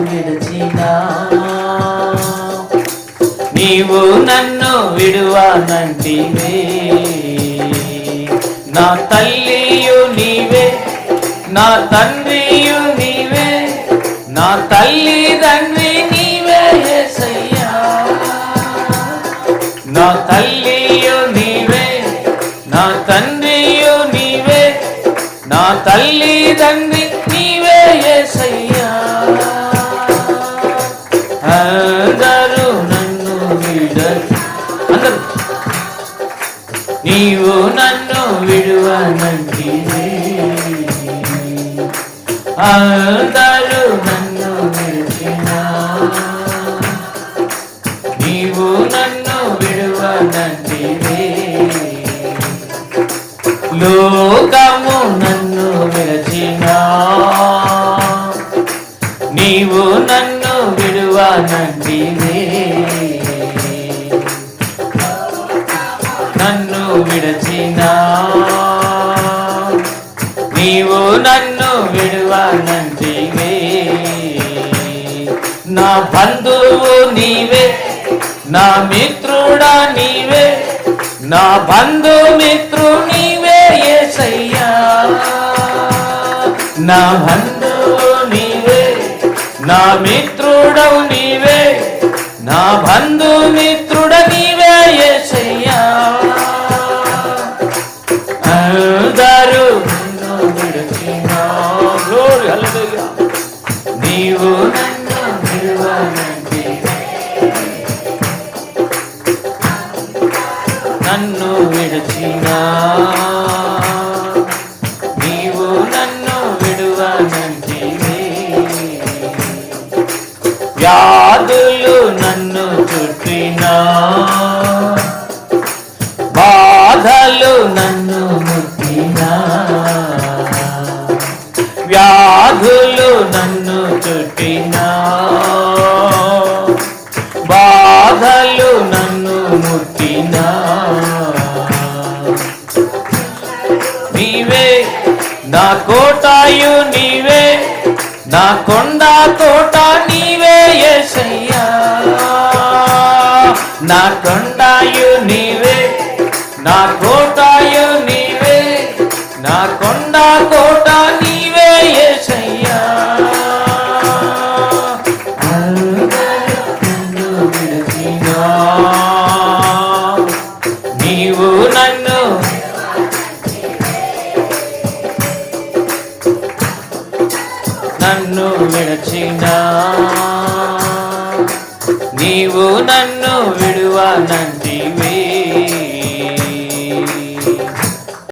విడిచినా, నీవు నన్ను విడువనంటివే. నా తల్లియు నీవే, నా తండ్రియు నీవే, నా తల్లిదండ్రి నీవే యేసయ్యా. నా తల్లియు నీవే, నా తండ్రియు నీవే, నా తల్లిదండ్రి నీవే యేసయ్యా. అందరూ నన్ను అందరూ నీవు నన్ను విడువనంటివే. అందరూ నన్ను విడిచినా, నీవు నన్ను విడువనంటివే. లోకము నన్ను విడిచినా, నీవు నన్ను విడువనంటివే. నన్ను విడిచినా, నీవు నన్ను విడువనంటివే. నా బంధువు నీవే, నా మిత్రుడా నీవే, నా బంధుమిత్రు నీవే యేసయ్యా. నా బంధువు నీవే, నా మిత్రుడవు నీవే, నా బంధుమిత్రుడ నీవే యేసయ్యా. అందరూ నన్ను విడిచినా, గ్లోరీ హల్లెలూయా, నీవు నన్ను విడువనంటివే. నన్ను విడిచినా, నీవు నన్ను విడువనంటివే. వ్యాధులు నన్ను చుట్టినా, బాధలు నన్ను ముట్టినా, వ్యాధులు నన్ను చుట్టినా, బాధలు నన్ను ముట్టినా, నీవే నా కోటాయు నీవే, నా కొండ తోట నీవే యేసయ్యా. నా కొండాయు నీవే, నా కోటాయు నీవే, నా కొండ కోట నీవే యేసయ్యా. నన్ను విడిచినా, నీవు నన్ను నన్ను విడిచినా, నీవు నన్ను విడువనంటివే.